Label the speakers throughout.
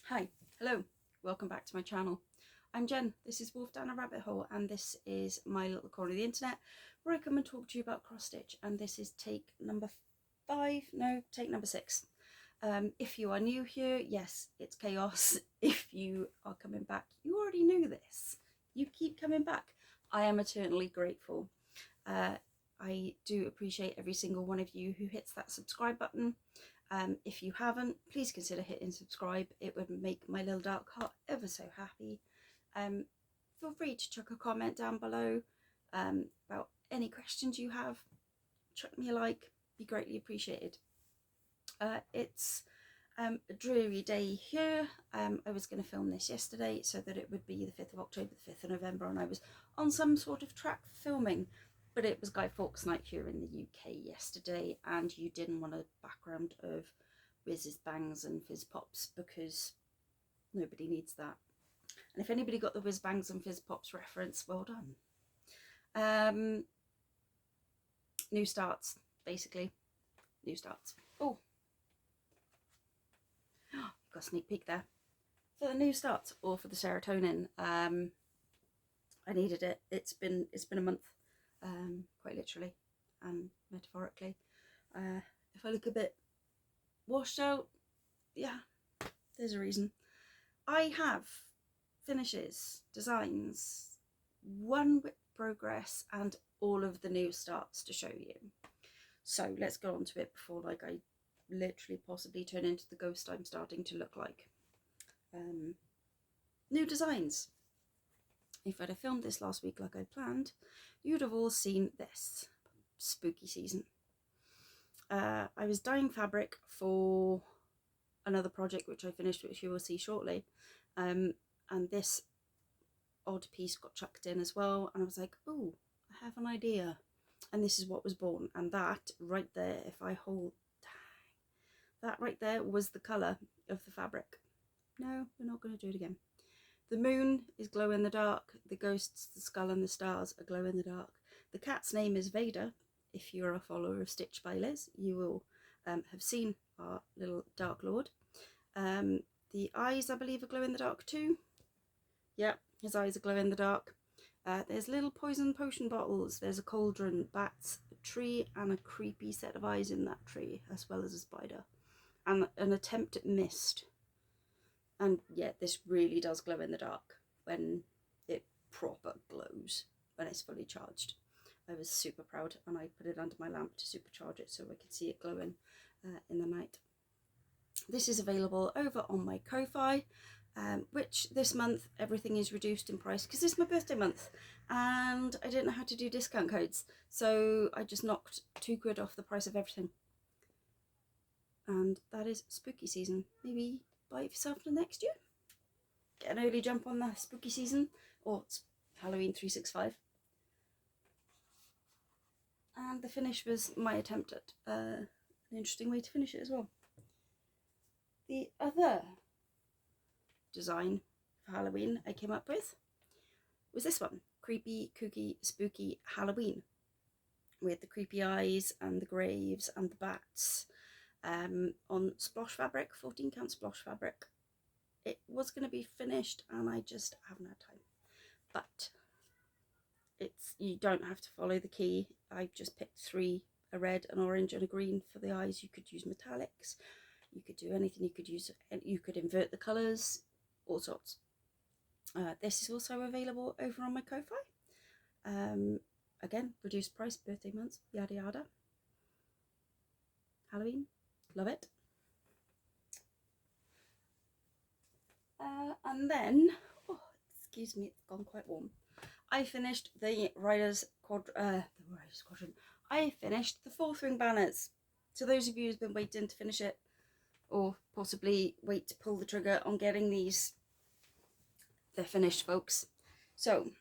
Speaker 1: Hi, hello, welcome back to my channel. I'm Jen, this is Wolf Down a Rabbit Hole, and this is my little corner of the internet where I come and talk to you about cross stitch, and this is take number 6. If you are new here, yes, it's chaos. If you are coming back, you already knew this. You keep coming back. I am eternally grateful. I do appreciate every single one of you who hits that subscribe button. If you haven't, please consider hitting subscribe. It would make my little dark heart ever so happy. Feel free to chuck a comment down below about any questions you have. Chuck me a like, be greatly appreciated. It's a dreary day here. I was going to film this yesterday so that it would be the 5th of October, the 5th of November, and I was on some sort of track for filming. But it was Guy Fawkes night here in the UK yesterday, and you didn't want a background of whizzes, bangs and fizz pops because nobody needs that. And if anybody got the whiz bangs and fizz pops reference, well done. New starts, basically. New starts. Oh, got a sneak peek there. For the new starts or for the serotonin, I needed it. It's been a month. Quite literally and metaphorically. If I look a bit washed out, yeah, there's a reason. I have finishes, designs, one with progress and all of the new starts to show you. So let's go on to it before I literally possibly turn into the ghost I'm starting to look like. New designs. If I'd have filmed this last week like I planned, you'd have all seen this. Spooky season. I was dyeing fabric for another project which I finished, which you will see shortly. And this odd piece got chucked in as well. And I was like, oh, I have an idea. And this is what was born. And that right there, if I hold, that right there was the colour of the fabric. No, we're not going to do it again. The moon is glow in the dark, the ghosts, the skull and the stars are glow in the dark. The cat's name is Vader. If you're a follower of Stitch by Liz, you will have seen our little Dark Lord. The eyes, I believe, are glow in the dark too. Yep, his eyes are glow in the dark. There's little poison potion bottles, there's a cauldron, bats, a tree and a creepy set of eyes in that tree, as well as a spider. And an attempt at mist. And yeah, this really does glow in the dark when it proper glows, when it's fully charged. I was super proud, and I put it under my lamp to supercharge it so I could see it glowing in the night. This is available over on my Ko-fi, which this month everything is reduced in price because it's my birthday month and I didn't know how to do discount codes, so I just knocked £2 off the price of everything. And that is spooky season. Maybe buy it for yourself for next year. Get an early jump on the spooky season, or Halloween 365. And the finish was my attempt at an interesting way to finish it as well. The other design for Halloween I came up with was this one. Creepy, kooky, spooky Halloween. With the creepy eyes and the graves and the bats. On splosh fabric, 14 count splosh fabric. It was going to be finished and I just haven't had time, but you don't have to follow the key. I just picked 3, a red, an orange and a green for the eyes. You could use metallics, you could do anything, you could invert the colours, all sorts. This is also available over on my Ko-fi. Again, reduced price, birthday months, yada yada. Halloween, love it. And then, oh, excuse me, it's gone quite warm. I finished the Riders Quadrant. I finished the 4th ring banners. So those of you who've been waiting to finish it, or possibly wait to pull the trigger on getting these, they're finished, folks. So,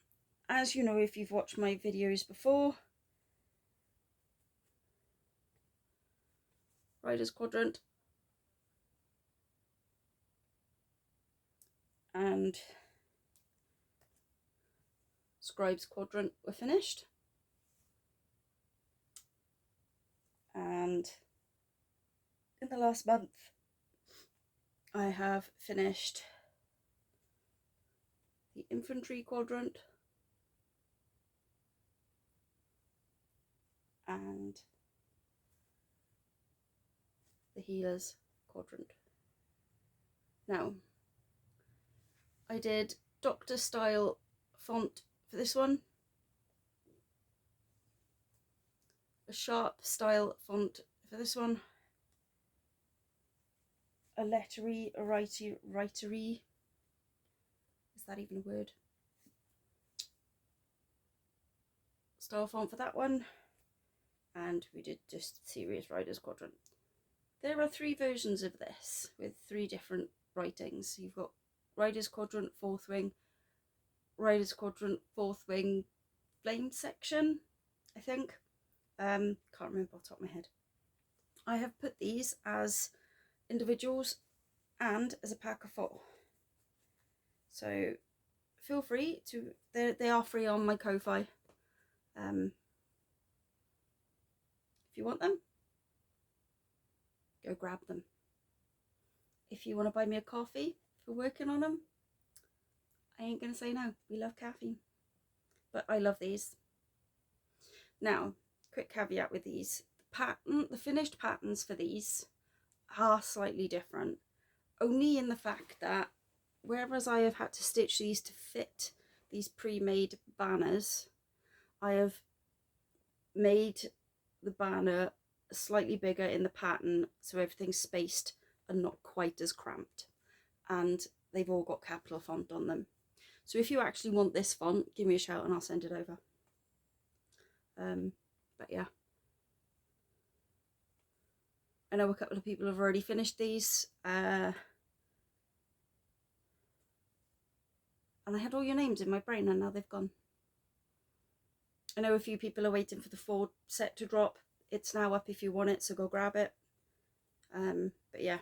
Speaker 1: as you know, if you've watched my videos before, Riders Quadrant and Scribes Quadrant were finished, and in the last month I have finished the infantry quadrant and the healers quadrant. Now, I did Doctor style font for this one, a sharp style font for this one, a lettery, a writery, is that even a word? Style font for that one, and we did just Serious Riders quadrant. There are 3 versions of this with 3 different writings. You've got Riders quadrant 4th wing, Riders quadrant 4th wing flame section, I think. Can't remember off the top of my head. I have put these as individuals and as a pack of 4. So feel free to, they are free on my Ko-Fi. If you want them, go grab them. If you want to buy me a coffee for working on them, I ain't gonna say no. We love caffeine, but I love these. Now, quick caveat with these: the finished patterns for these are slightly different, only in the fact that whereas I have had to stitch these to fit these pre-made banners, I have made the banner slightly bigger in the pattern so everything's spaced and not quite as cramped, and they've all got capital font on them. So if you actually want this font, give me a shout and I'll send it over. But yeah, I know a couple of people have already finished these, and I had all your names in my brain and now they've gone. I know a few people are waiting for the 4 set to drop. It's now up if you want it, so go grab it. But yeah,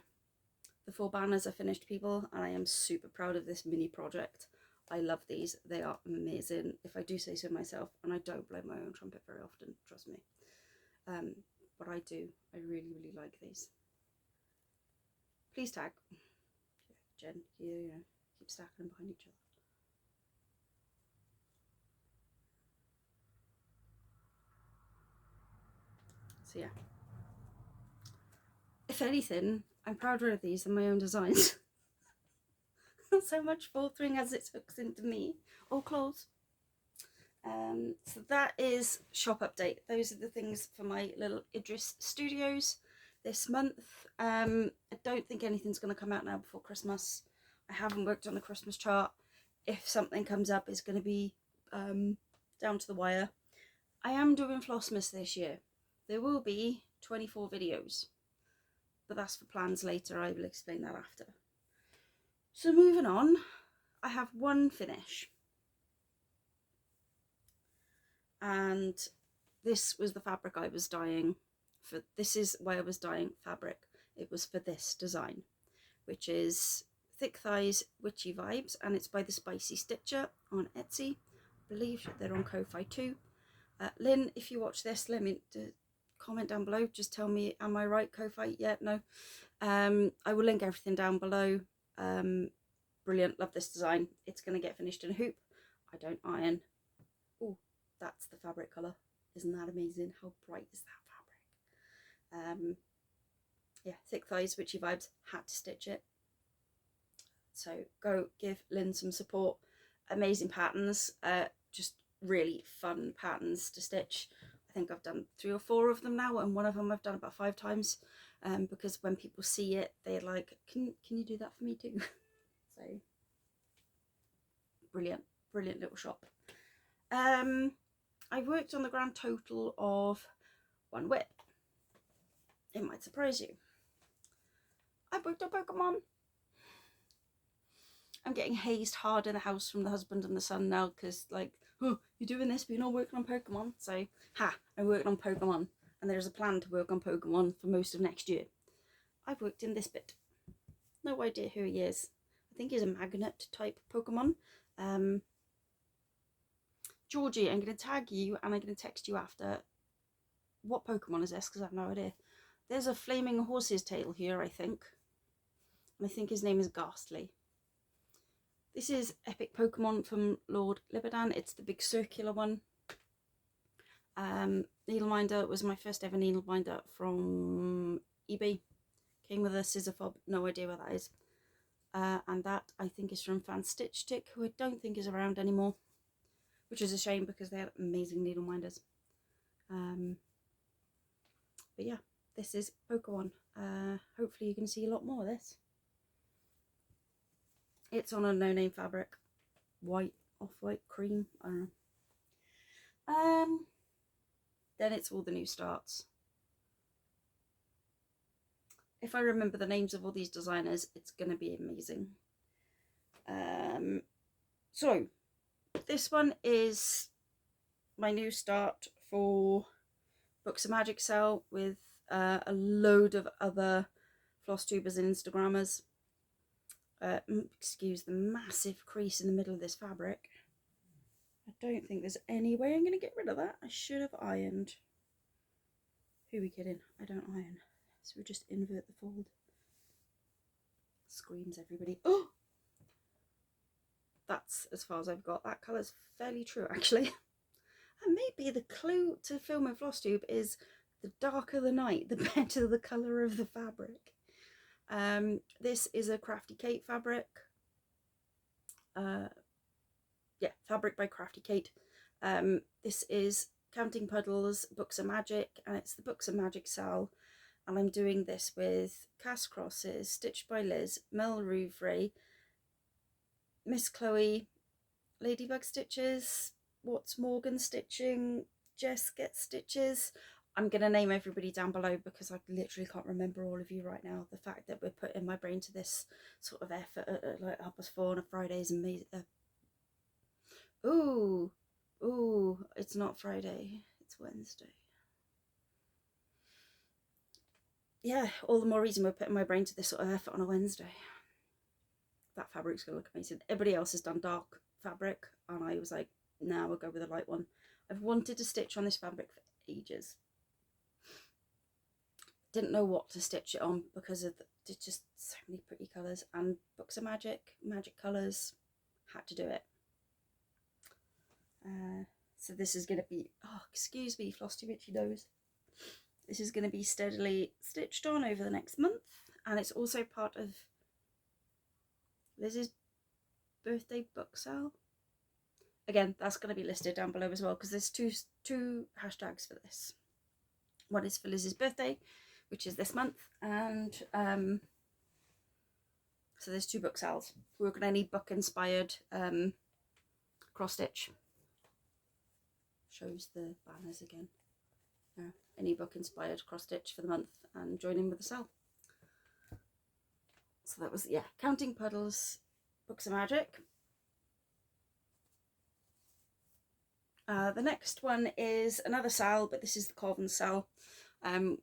Speaker 1: the 4 banners are finished, people, and I am super proud of this mini project. I love these. They are amazing, if I do say so myself, and I don't blow my own trumpet very often, trust me. But I do. I really, really like these. Please tag. Jen, you know, keep stacking them behind each other. So yeah. If anything, I'm prouder of these than my own designs. Not so much faltering as it hooks into me or claws. So that is shop update. Those are the things for my little Idris Studios this month. I don't think anything's going to come out now before Christmas. I haven't worked on the Christmas chart. If something comes up, it's going to be down to the wire. I am doing Flossmas this year. There will be 24 videos, but that's for plans later. I will explain that after. So moving on, I have one finish. And this was the fabric I was dyeing for. This is why I was dyeing fabric. It was for this design, which is Thick Thighs Witchy Vibes, and it's by the Spicy Stitcher on Etsy. I believe they're on Ko-Fi too. Lynn, if you watch this, let me comment down below. Just tell me, am I right, Ko-Fi? Yeah, no. I will link everything down below. Brilliant, love this design. It's going to get finished in a hoop. I don't iron. Oh, that's the fabric colour. Isn't that amazing? How bright is that fabric? Yeah, Thick Thighs Witchy Vibes. Had to stitch it. So go give Lynn some support. Amazing patterns. Just really fun patterns to stitch. I think I've done 3 or 4 of them now, and one of them I've done about 5 times, because when people see it, they're like, can you do that for me too? So brilliant little shop. I worked on the grand total of 1 whip. It might surprise you. I worked on Pokemon. I'm getting hazed hard in the house from the husband and the son now, because like, oh, you're doing this but you're not working on Pokemon. So I'm working on Pokemon, and there's a plan to work on Pokemon for most of next year. I've worked in this bit. No idea who he is. I think he's a magnet type Pokemon. Georgie, I'm going to tag you and I'm going to text you after. What Pokemon is this? Because I have no idea. There's a flaming horse's tail here, I think. I think his name is Ghastly. This is Epic Pokemon from Lord Libidan. It's the big circular one. Needleminder was my first ever needleminder from eBay. Came with a scissor fob, no idea what that is. And that I think is from FanStitchTick, who I don't think is around anymore, which is a shame because they had amazing needleminders. But yeah, this is Pokemon. Hopefully you can see a lot more of this. It's on a no-name fabric, white, off-white, cream, I don't know. Then it's all the new starts. If I remember the names of all these designers, it's going to be amazing. So, this one is my new start for Books of Magic sale with a load of other Flosstubers and Instagrammers. Excuse the massive crease in the middle of this fabric. I don't think there's any way I'm going to get rid of that. I should have ironed. Who are we kidding? I don't iron. So we just invert the fold. Screams everybody. Oh! That's as far as I've got. That colour's fairly true actually. And maybe the clue to filming Flosstube is the darker the night, the better the colour of the fabric. This is a Crafty Kate fabric. Yeah, fabric by Crafty Kate. This is Counting Puddles, Books of Magic, and it's the Books of Magic sale. And I'm doing this with Cast Crosses, Stitched by Liz, Mel Rovray, Miss Chloe, Ladybug Stitches, Whatsmorganstitching, Jess Gets Stitches. I'm going to name everybody down below because I literally can't remember all of you right now. The fact that we're putting my brain to this sort of effort at like 4:30 on a Friday is amazing. Ooh, it's not Friday, it's Wednesday. Yeah, all the more reason we're putting my brain to this sort of effort on a Wednesday. That fabric's going to look amazing. Everybody else has done dark fabric, and I was like, nah, we'll go with a light one. I've wanted to stitch on this fabric for ages. Didn't know what to stitch it on because of there's just so many pretty colours, and Books of Magic, magic colours, had to do it. So this is going to be, oh, excuse me, Flosstube itchy nose. This is going to be steadily stitched on over the next month, and it's also part of Liz's birthday book sale. Again, that's going to be listed down below as well because there's two hashtags for this. One is for Liz's birthday, which is this month, and so there's two book sales. We're going to need book inspired cross stitch. Shows the banners again. Any book inspired cross stitch for the month and join in with the sale. So that was, yeah, Counting Puddles, Books of Magic. The next one is another sale, but this is the Coven sale. The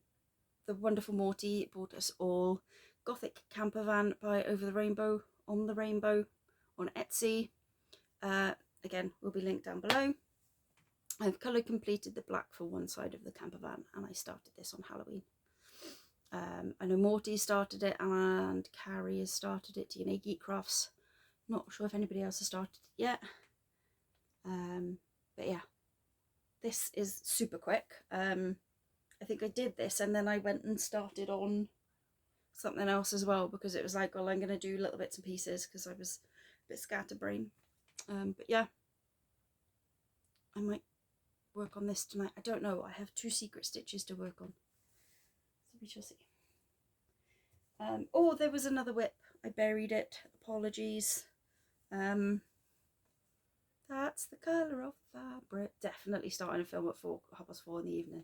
Speaker 1: wonderful Morty bought us all Gothic Camper Van by Over the Rainbow on the Rainbow on Etsy. Again, will be linked down below. I've colour completed the black for one side of the camper van, and I started this on Halloween. I know Morty started it and Carrie has started it, DNA Geek Crafts. Not sure if anybody else has started it yet. But yeah, this is super quick. I think I did this and then I went and started on something else as well because it was like, well, I'm going to do little bits and pieces because I was a bit scatterbrained. But yeah, I might work on this tonight. I don't know. I have 2 secret stitches to work on, so we shall see. Oh, there was another whip. I buried it. Apologies. That's the colour of fabric. Definitely starting to film at 4:30 in the evening.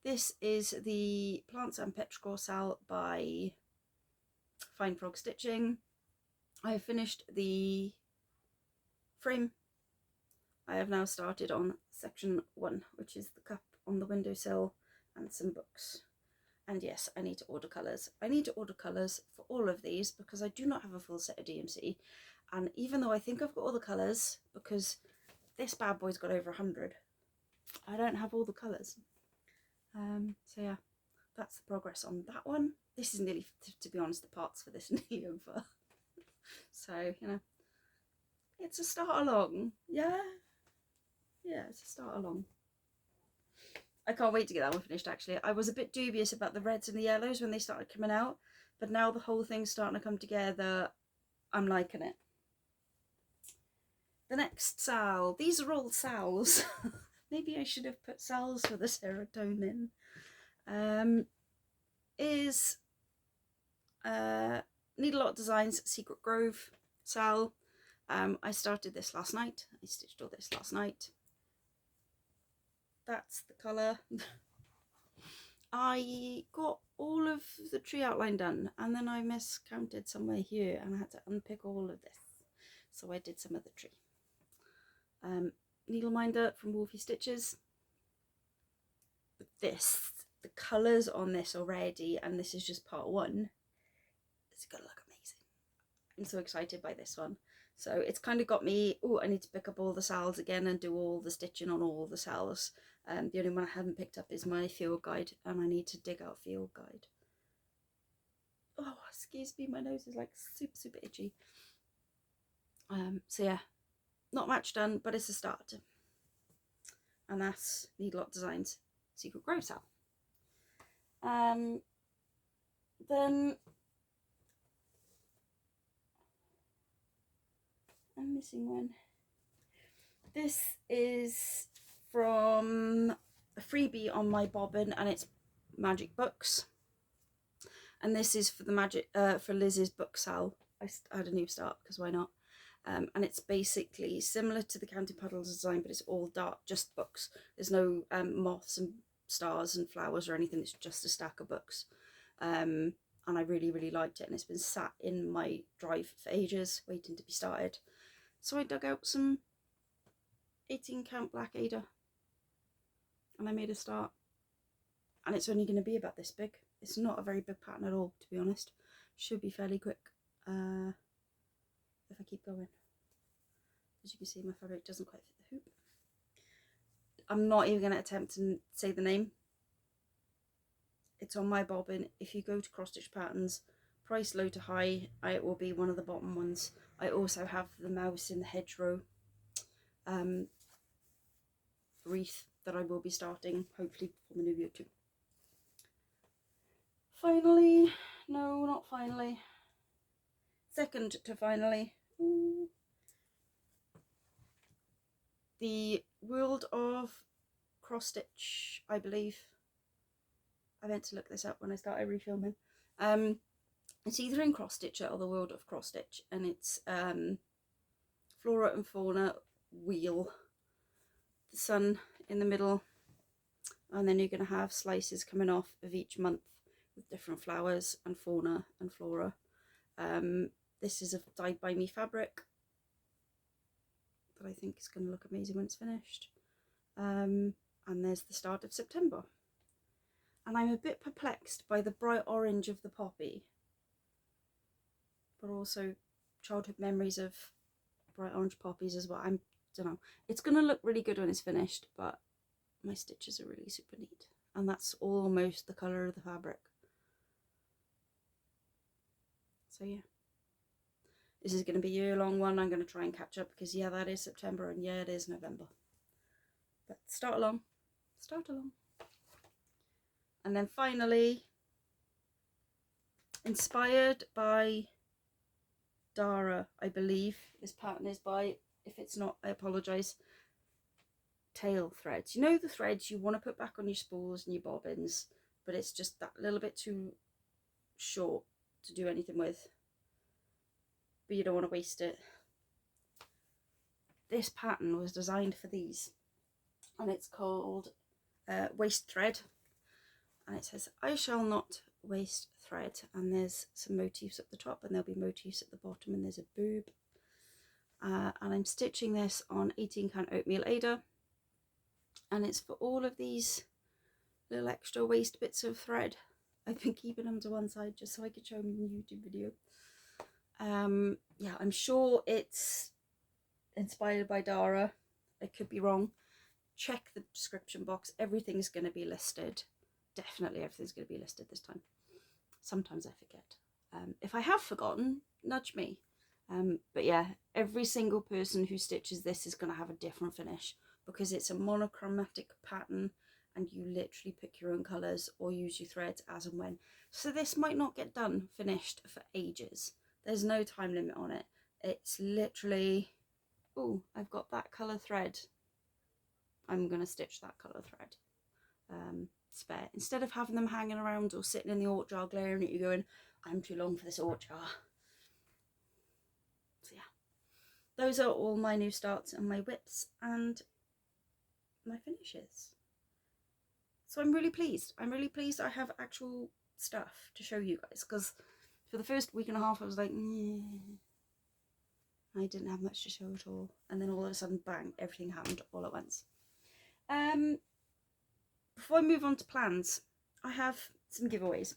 Speaker 1: This is the Plants and Petrichor sale by Fine Frog Stitching. I have finished the frame. I have now started on section 1, which is the cup on the windowsill and some books. And yes, I need to order colours. I need to order colours for all of these because I do not have a full set of DMC. And even though I think I've got all the colours, because this bad boy's got over 100, I don't have all the colours. So yeah, that's the progress on that one. This is nearly, to be honest, the parts for this are nearly over. So, you know, it's a start along. Yeah, it's a start along. I can't wait to get that one finished, actually. I was a bit dubious about the reds and the yellows when they started coming out, but now the whole thing's starting to come together. I'm liking it. The next sal. These are all sals. Maybe I should have put sals for the serotonin. Is Needle Art Designs Secret Grove sal. I started this last night. I stitched all this last night. That's the colour. I got all of the tree outline done, and then I miscounted somewhere here and I had to unpick all of this. So I did some of the tree. Needle Minder from Wolfie Stitches. This, the colours on this already, and this is just part one, it's gonna look amazing. I'm so excited by this one. So it's kind of got me, oh, I need to pick up all the sals again and do all the stitching on all the sals. The only one I haven't picked up is my field guide, and I need to dig out field guide. Oh, excuse me, my nose is like super itchy. So yeah, not much done, but it's a start. And that's Needle Art Designs Secret Grove sal. Then I'm missing one. This is from a freebie on my bobbin, and it's Magic Books. And this is for the for Liz's book sal. I had a new start because why not? And it's basically similar to the Counting Puddles design, but it's all dark, just books. There's no moths and stars and flowers or anything. It's just a stack of books. And I really liked it, and it's been sat in my drive for ages waiting to be started. So I dug out some 18 count Black Ada and I made a start, and it's only going to be about this big. It's not a very big pattern at all, to be honest. Should be fairly quick if I keep going. As you can see, my fabric doesn't quite fit the hoop. I'm not even going to attempt to say the name. It's on my bobbin. If you go to Cross Stitch Patterns, price low to high, it will be one of the bottom ones. I also have the Mouse in the Hedgerow wreath that I will be starting, hopefully for the new year too. Finally, no, not finally, second to finally, the World of Cross Stitch, I believe. I meant to look this up when I started refilming. It's either in Cross Stitch or the World of Cross Stitch, and it's Flora and Fauna wheel, the sun in the middle, and then you're going to have slices coming off of each month with different flowers and fauna and flora. This is a dyed by me fabric that I think is going to look amazing when it's finished. And there's the start of September. And I'm a bit perplexed by the bright orange of the poppy, but also childhood memories of bright orange poppies as well. I don't know. It's going to look really good when it's finished, but my stitches are really super neat. And that's almost the colour of the fabric. So yeah. This is going to be a year-long one. I'm going to try and catch up because, yeah, that is September and, yeah, it is November. But start along. Start along. And then finally, inspired by Dara, I believe this pattern is by. If it's not, I apologise. Tail threads. You know the threads you want to put back on your spools and your bobbins, but it's just that little bit too short to do anything with. But you don't want to waste it. This pattern was designed for these, and it's called Waste Thread. And it says, I shall not waste thread, and there's some motifs at the top and there'll be motifs at the bottom, and there's a boob, and I'm stitching this on 18 count oatmeal Ada, and it's for all of these little extra waste bits of thread. I've been keeping them to one side just so I could show them in the YouTube video. Yeah, I'm sure it's inspired by Dara. I could be wrong. Check the description box, everything's going to be listed definitely everything's going to be listed this time. Sometimes I forget. If I have forgotten, nudge me. But yeah, every single person who stitches this is going to have a different finish, because it's a monochromatic pattern and you literally pick your own colours or use your threads as and when. So this might not get done finished for ages. There's no time limit on it. It's literally, oh, I've got that colour thread. I'm going to stitch that colour thread. Spare. Instead of having them hanging around or sitting in the alt jar glaring at you going, I'm too long for this alt jar. So yeah, those are all my new starts and my whips and my finishes. So I'm really pleased. I'm really pleased I have actual stuff to show you guys, because for the first week and a half I was like, I didn't have much to show at all. And then all of a sudden, bang, everything happened all at once. Before I move on to plans, I have some giveaways.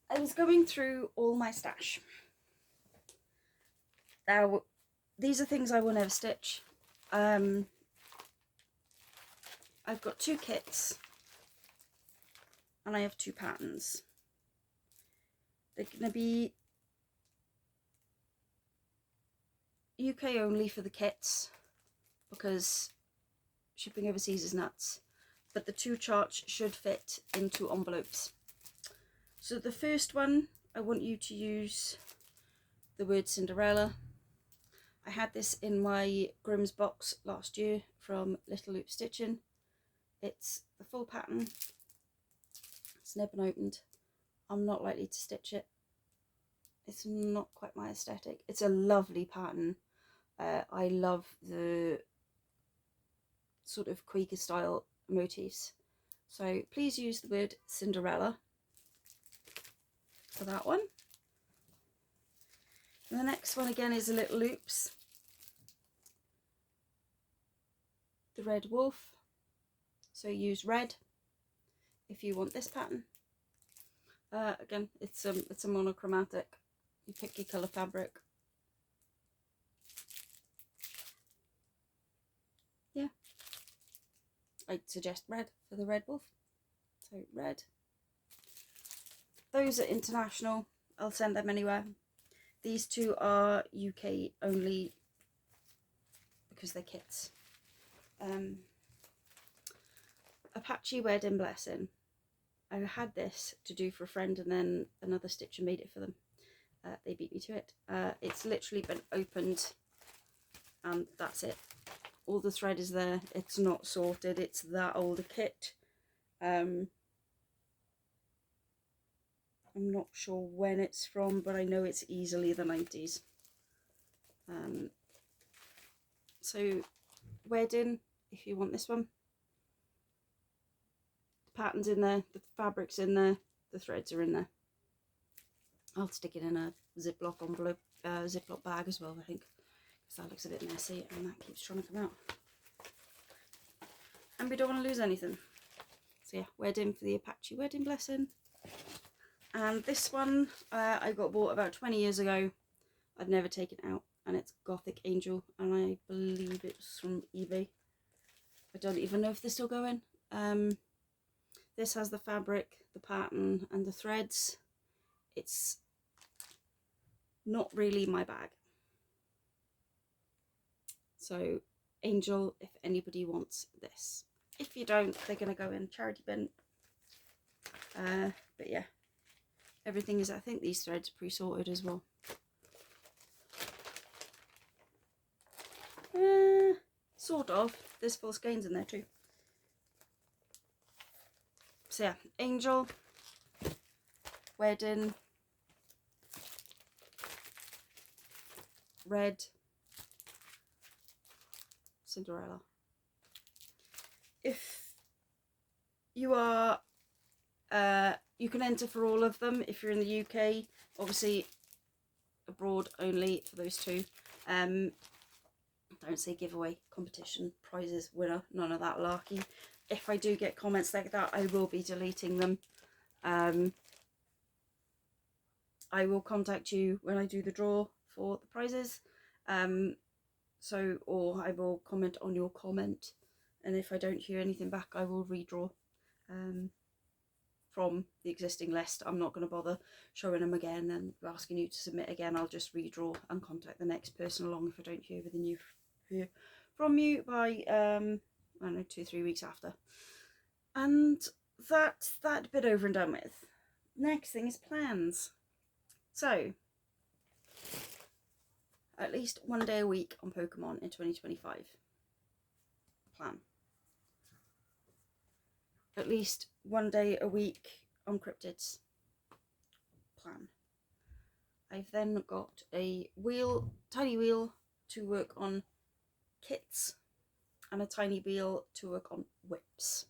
Speaker 1: I was going through all my stash. Now, these are things I will never stitch. I've got 2 kits and I have 2 patterns. They're going to be UK only for the kits, because shipping overseas is nuts, but the 2 charts should fit into envelopes. So the first one, I want you to use the word Cinderella. I had this in my Grimm's box last year from Little Loop Stitching. It's the full pattern. It's never been opened. I'm not likely to stitch it. It's not quite my aesthetic. It's a lovely pattern. I love the sort of Quaker style motifs. So please use the word Cinderella for that one. And the next one again is a Little Loops. The Red Wolf. So use red if you want this pattern. Again, it's a monochromatic. You pick your colour fabric. Yeah. I'd suggest red for the Red Wolf. So red. Those are international. I'll send them anywhere. These 2 are UK only because they're kits. Apache Wedding Blessing. I had this to do for a friend and then another stitcher made it for them. They beat me to it. It's literally been opened and that's it. All the thread is there. It's not sorted. It's that older kit. I'm not sure when it's from, but I know it's easily the 90s. So wedding, if you want this one. The pattern's in there, the fabric's in there, the threads are in there. I'll stick it in a Ziploc envelope, Ziploc bag as well, I think, because that looks a bit messy and that keeps trying to come out. And we don't want to lose anything. So yeah, wedding for the Apache Wedding Blessing. And this one I got bought about 20 years ago. I've never taken it out, and it's Gothic Angel, and I believe it's from eBay. I don't even know if they're still going. This has the fabric, the pattern and the threads. It's not really my bag. So Angel, if anybody wants this. If you don't, they're going to go in charity bin. But yeah, everything is, I think these threads are pre-sorted as well. Sort of. There's full skeins in there too. So yeah, Angel, Wedding, Red, Cinderella. If you are, you can enter for all of them if you're in the UK. Obviously, abroad only for those 2. Don't say giveaway, competition, prizes, winner, none of that larky. If I do get comments like that, I will be deleting them. I will contact you when I do the draw for the prizes. Or I will comment on your comment and if I don't hear anything back, I will redraw from the existing list. I'm not going to bother showing them again and asking you to submit again. I'll just redraw and contact the next person along if I don't hear from you by I don't know, 2-3 weeks after. And that's that bit over and done with. Next thing is plans. So at least one day a week on Pokemon in 2025. Plan. At least one day a week on cryptids. Plan. I've then got a tiny wheel to work on kits and a tiny wheel to work on whips.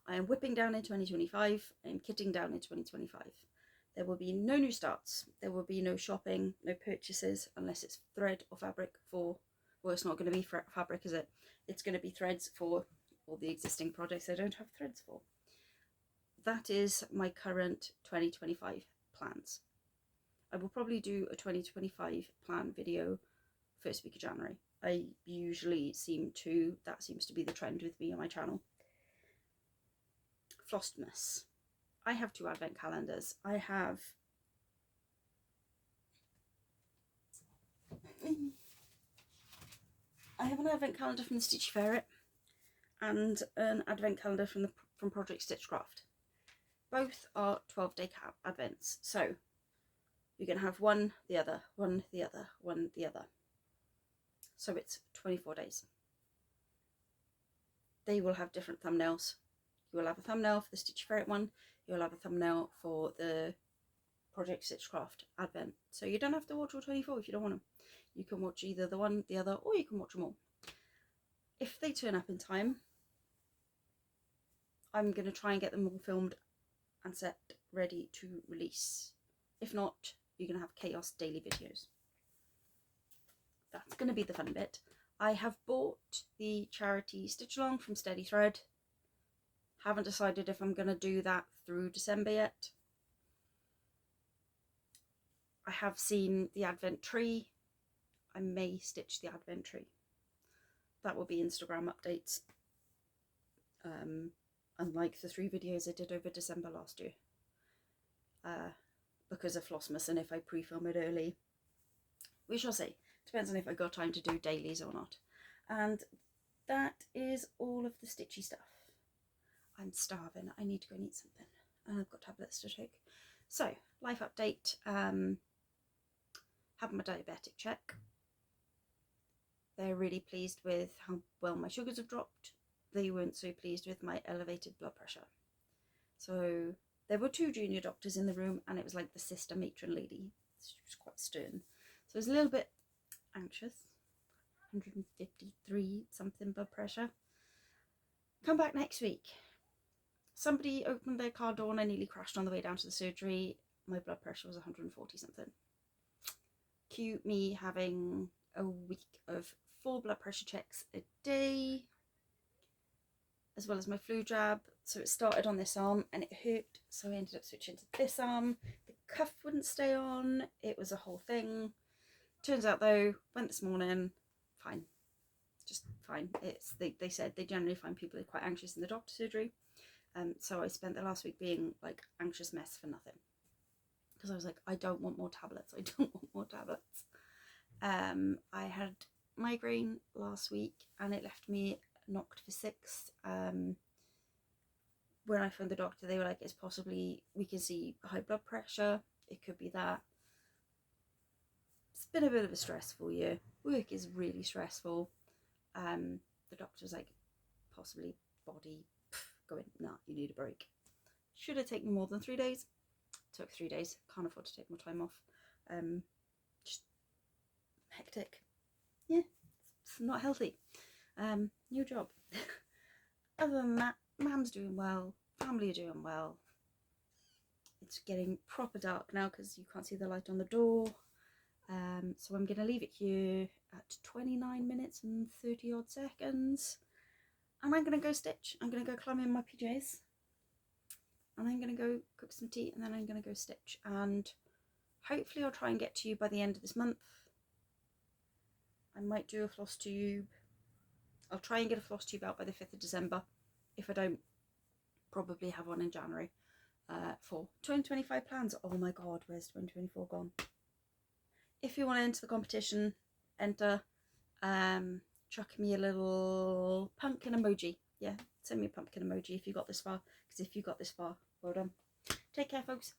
Speaker 1: I am whipping down in 2025. I am kitting down in 2025. There will be no new starts. There will be no shopping, no purchases, unless it's thread or fabric for, well, it's not going to be fabric, is it? It's going to be threads for all the existing projects I don't have threads for. That is my current 2025 plans. I will probably do a 2025 plan video first week of January. I usually that seems to be the trend with me on my channel. Flosstube. I have 2 advent calendars. I have an advent calendar from the Stitchy Ferret and an advent calendar from Project Stitchcraft. Both are 12-day advents, so you can have one, the other, one, the other, one, the other. So it's 24 days. They will have different thumbnails. You will have a thumbnail for the Stitchy Ferret one. You'll have a thumbnail for the Project Stitchcraft advent. So you don't have to watch all 24 if you don't want to. You can watch either the one, the other, or you can watch them all. If they turn up in time, I'm going to try and get them all filmed and set ready to release. If not, you're going to have chaos daily videos. That's going to be the fun bit. I have bought the charity Stitch Along from Steady Thread. Haven't decided if I'm going to do that through December yet. I have seen the advent tree. I may stitch the advent tree. That will be Instagram updates. Unlike the 3 videos I did over December last year. Because of Flossmas and if I pre-film it early. We shall see. Depends on if I got time to do dailies or not. And that is all of the stitchy stuff. I'm starving. I need to go and eat something. And I've got tablets to take. So, life update. Had my diabetic check. They're really pleased with how well my sugars have dropped. They weren't so pleased with my elevated blood pressure. So there were 2 junior doctors in the room and it was like the sister matron lady. She was quite stern. So I was a little bit anxious. 153 something blood pressure. Come back next week. Somebody opened their car door and I nearly crashed on the way down to the surgery. My blood pressure was 140 something. Cue me having a week of 4 blood pressure checks a day, as well as my flu jab. So it started on this arm and it hurt, so I ended up switching to this arm. The cuff wouldn't stay on. It was a whole thing. Turns out though, went this morning, fine. Just fine. They said they generally find people are quite anxious in the doctor's surgery. So I spent the last week being like anxious mess for nothing. Because I was like, I don't want more tablets. I don't want more tablets. I had migraine last week and it left me knocked for 6. When I phoned the doctor, they were like, it's possibly, we can see high blood pressure. It could be that. It's been a bit of a stressful year. Work is really stressful. The doctor was like, possibly body, going, nah, you need a break. Should have taken more than 3 days. Took 3 days. Can't afford to take more time off. Just hectic. Yeah, it's not healthy. New job. Other than that, Mum's doing well. Family are doing well. It's getting proper dark now because you can't see the light on the door. So I'm going to leave it here at 29 minutes and 30 odd seconds. And I'm going to go stitch. I'm going to go climb in my PJs. And I'm going to go cook some tea and then I'm going to go stitch. And hopefully I'll try and get to you by the end of this month. I might do a floss tube. I'll try and get a Flosstube out by the 5th of December. If I don't, probably have one in January. For 2025 plans. Oh my god, where's 2024 gone? If you want to enter the competition, enter. Chuck me a little pumpkin emoji. Yeah, send me a pumpkin emoji if you got this far. Because if you got this far, well done. Take care, folks.